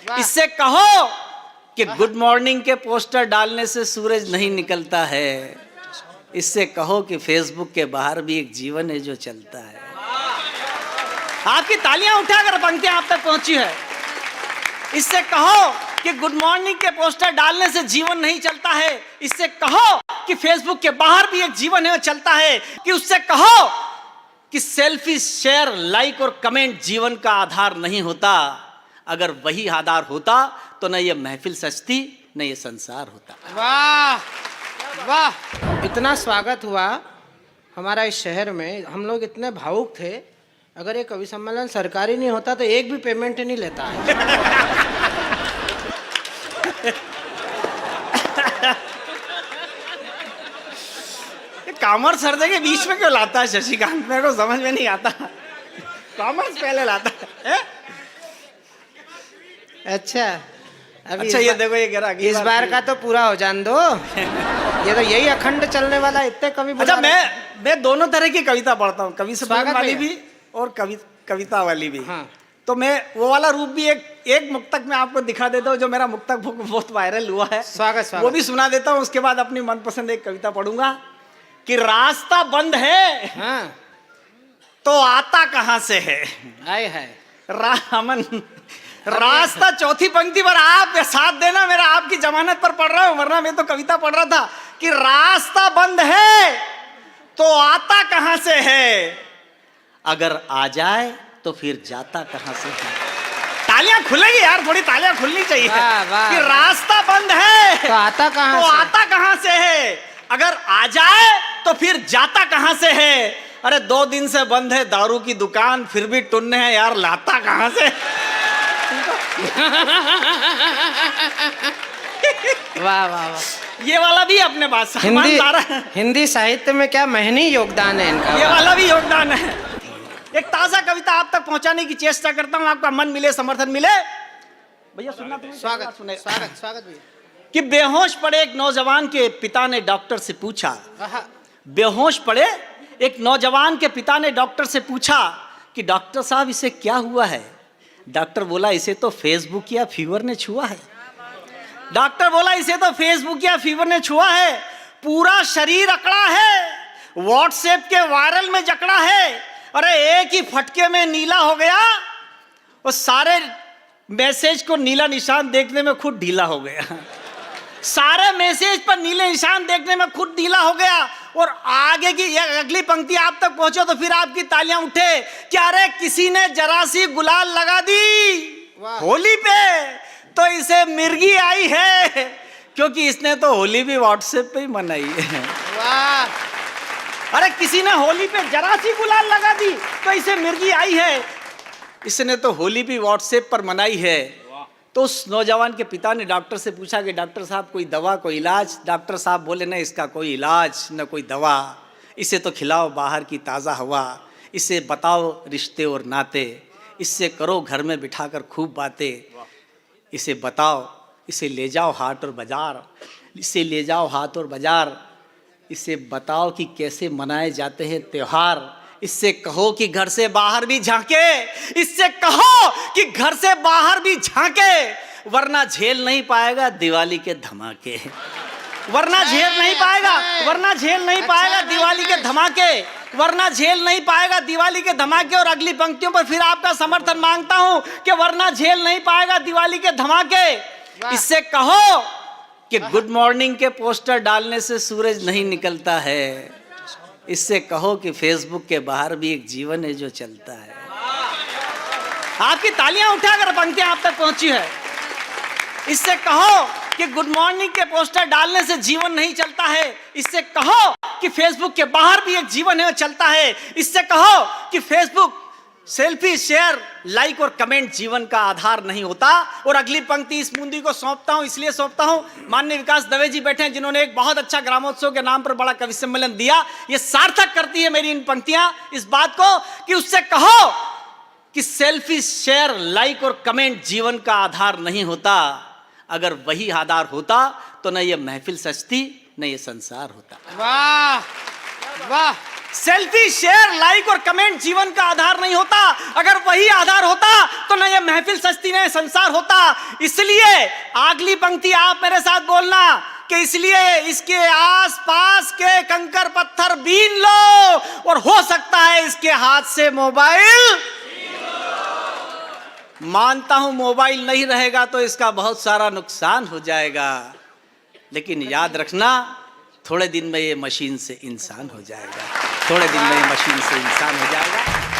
इससे कहो कि गुड मॉर्निंग के पोस्टर डालने से सूरज नहीं निकलता है। इससे कहो कि फेसबुक के बाहर भी एक जीवन है जो चलता है। आपकी तालियां उठाकर पंक्तियां आप तक पहुंची है। इससे कहो कि गुड मॉर्निंग के पोस्टर डालने से जीवन नहीं चलता है। इससे कहो कि फेसबुक के बाहर भी एक जीवन है वो चलता है। कि उससे कहो कि सेल्फी, शेयर, लाइक और कमेंट जीवन का आधार नहीं होता। अगर वही आधार होता तो न ये महफिल सजती न ये संसार होता। वाह वाह, इतना स्वागत हुआ हमारा इस शहर में। हम लोग इतने भावुक थे। अगर ये कवि सम्मेलन सरकारी नहीं होता तो एक भी पेमेंट नहीं लेता है। कॉमर्स हर जगह बीच में क्यों लाता है शशिकांत? मेरे को समझ में नहीं आता। कॉमर्स पहले लाता है। अच्छा अभी अच्छा ये देखो, ये इस बार का तो पूरा हो जान दो। ये तो यही अखंड चलने वाला। इतने कवि। अच्छा मैं दोनों तरह की कविता पढ़ता हूँ, कवि सम्मेलन वाली भी और कविता वाली भी। हाँ। तो मैं वो वाला रूप भी एक मुक्तक में आपको दिखा देता हूँ जो मेरा मुक्तक बहुत वायरल हुआ है। स्वागत। वो भी सुना देता हूँ। उसके बाद अपनी मनपसंद एक कविता पढ़ूंगा कि रास्ता बंद है। हाँ। तो आता कहाँ से है? आए है रामन रास्ता। चौथी पंक्ति पर आप साथ देना, मेरा आपकी जमानत पर पढ़ रहा हूं, वरना मैं तो कविता पढ़ रहा था। कि रास्ता बंद है तो आता कहां से है? अगर आ जाए तो फिर जाता कहां से है? तालियां खुलेगी यार, थोड़ी तालियां खुलनी चाहिए। कि रास्ता बंद है तो आता कहां से है? अगर आ जाए तो फिर जाता कहां से है? अरे 2 दिन से बंद है दारू की दुकान, फिर भी टुन्ने है यार, लाता कहां से? वाह वाह वाह। ये वाला भी अपने पास हिंदी साहित्य में क्या महनी योगदान है इनका। ये वाला भी योगदान है। एक ताजा कविता आप तक पहुंचाने की चेष्टा करता हूं, आपका मन मिले, समर्थन मिले। भैया सुनना तुम्हें। स्वागत भैया। कि बेहोश पड़े एक नौजवान के पिता ने डॉक्टर से पूछा। बेहोश पड़े एक नौजवान के पिता ने डॉक्टर से पूछा कि डॉक्टर साहब इसे क्या हुआ है? डॉक्टर बोला इसे तो फेसबुक या फीवर ने छुआ है। डॉक्टर बोला इसे तो फेसबुक या फीवर ने छुआ है। पूरा शरीर अकड़ा है, व्हाट्सएप के वायरल में जकड़ा है। अरे एक ही फटके में नीला हो गया, और सारे मैसेज को नीला निशान देखने में खुद ढीला हो गया। सारे मैसेज पर नीले निशान देखने में खुद ढीला हो गया। और आगे की अगली पंक्ति आप तक पहुंचो तो फिर आपकी तालियां उठे कि अरे किसी ने जरा सी गुलाल लगा दी होली पे तो इसे मिर्गी आई है, क्योंकि इसने तो होली भी व्हाट्सएप पे ही मनाई है। वाह। अरे किसी ने होली पे जरा सी गुलाल लगा दी तो इसे मिर्गी आई है, इसने तो होली भी व्हाट्सएप पर मनाई है। तो उस नौजवान के पिता ने डॉक्टर से पूछा कि डॉक्टर साहब कोई दवा, कोई इलाज? डॉक्टर साहब बोले न इसका कोई इलाज न कोई दवा। इसे तो खिलाओ बाहर की ताज़ा हवा, इसे बताओ रिश्ते और नाते, इससे करो घर में बिठाकर खूब बातें। इसे बताओ, इसे ले जाओ हाट और बाजार, इसे ले जाओ हाट और बाजार। इसे बताओ कि कैसे मनाए जाते हैं त्योहार। इससे कहो कि घर से बाहर भी झांके, इससे कहो कि घर से बाहर भी झांके, वरना झेल नहीं पाएगा दिवाली के धमाके। वरना झेल नहीं पाएगा दिवाली के धमाके, वरना झेल नहीं पाएगा दिवाली के धमाके। और अगली पंक्तियों पर फिर आपका समर्थन मांगता हूं कि वरना झेल नहीं पाएगा दिवाली के धमाके। इससे कहो कि गुड मॉर्निंग के पोस्टर डालने से सूरज नहीं निकलता है। इससे कहो कि फेसबुक के बाहर भी एक जीवन है जो चलता है। आपकी तालियां उठाकर पंक्तियां आप तक पहुंची है। इससे कहो कि गुड मॉर्निंग के पोस्टर डालने से जीवन नहीं चलता है। इससे कहो कि फेसबुक के बाहर भी एक जीवन है वो चलता है। इससे कहो कि फेसबुक, सेल्फी, शेयर, लाइक और कमेंट जीवन का आधार नहीं होता। और अगली पंक्ति इस मुंदी को सौंपता हूं, इसलिए सौंपता हूं, माननीय विकास दवे जी बैठे हैं जिन्होंने एक बहुत अच्छा ग्रामोत्सव के नाम पर बड़ा कवि सम्मेलन दिया। ये सार्थक करती है मेरी इन पंक्तियां इस बात को कि उससे कहो कि सेल्फी, शेयर, लाइक और कमेंट जीवन का आधार नहीं होता। अगर वही आधार होता तो न ये महफिल सजती न ये संसार होता। वाह वाह। सेल्फी, शेयर, लाइक और कमेंट जीवन का आधार नहीं होता। अगर वही आधार होता तो न ये महफिल सजती, न ये संसार होता। इसलिए अगली पंक्ति आप मेरे साथ बोलना कि इसलिए इसके आसपास के कंकर पत्थर बीन लो और हो सकता है इसके हाथ से मोबाइल। मानता हूं मोबाइल नहीं रहेगा तो इसका बहुत सारा नुकसान हो जाएगा, लेकिन याद रखना थोड़े दिन में ये मशीन से इंसान हो जाएगा, थोड़े दिन में ये मशीन से इंसान हो जाएगा।